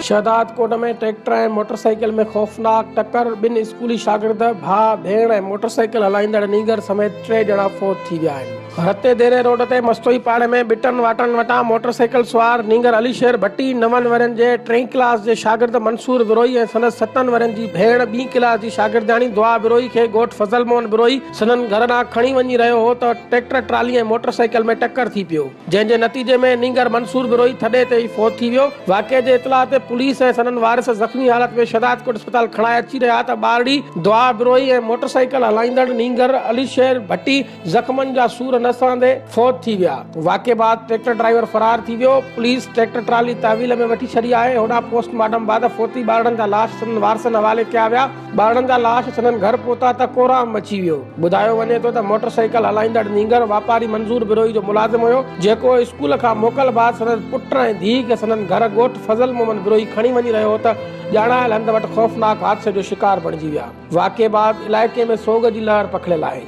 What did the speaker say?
शहदाद कोट में ट्रैक्टर ऐं मोटरसाइकिल में खौफ़नाक टक्कर। ॿिनि स्कूली शागिर्द भाउ भेण ऐं मोटरसाइकिल हलाईंदड़ नीगर समेत 3 ॼणा फ़ौत थी विया आहिनि। हते देरे रोड ते मस्तोई पाड़े में बिटन वाटन वटां मोटरसाइकिल सवार नीगर अलीशेर भट्टी 9 वरनि जे 3 क्लास जे शागिर्द मंसूर बिरोई ऐं सनद 7 वरनि जी भेण 2 क्लास जी शागिर्दाणी दुआ बिरोई खे ॻोठ फज़ल मोहन बिरोई सनन घर ॾांहुं खणी वञी रहियो हो त ट्रैक्टर ट्राली ऐं मोटरसाइकिल में टक्कर थी पियो, जंहिंजे नतीजे में नीगर मंसूर बिरोई थॾे ते ई फ़ौत थी वियो। वाक़े जे इतलाह ते पुलिस ऐं सनन वारिस ज़ख़्मी हालत में शहदाद कोट अस्पताल खणाए अची रहिया त ॿारड़ी दुआ बिरोई ऐं मोटरसाइकिल हलाईंदड़ नीगर अलीशेर भट्टी ज़ख़्मनि जा सूर न सहंदे फ़ौत थी विया। वाक़े बाद ट्रैक्टर ड्राइवर फरार थी वियो। पुलिस ट्रैक्टर ट्राली तहवील में वठी छॾी आहे। होॾां पोस्टमार्टम बाद फ़ौती ॿारनि जा लाश सनन वारसनि हवाले कया विया। ॿारनि जा लाश सनन घर पहुता त कोराम मची वियो। ॿुधायो वञे थो त मोटरसाइकिल हलाईंदड़ नीगर वापारी मंसूर बिरोई जो मुलाज़िम हुयो, जेको स्कूल खां मोकल बाद सनन पुट ऐं धीउ खे सनन घर ॻोठ फज़ल मोहन बिरोई खणी वञी रहियो हो त ॼाणायल हंध वटि खौफ़नाक हादसे जो शिकार बणिजी विया। वाक़े बाद इलाइक़े में सोग जी लहर पखिड़ियल आहे।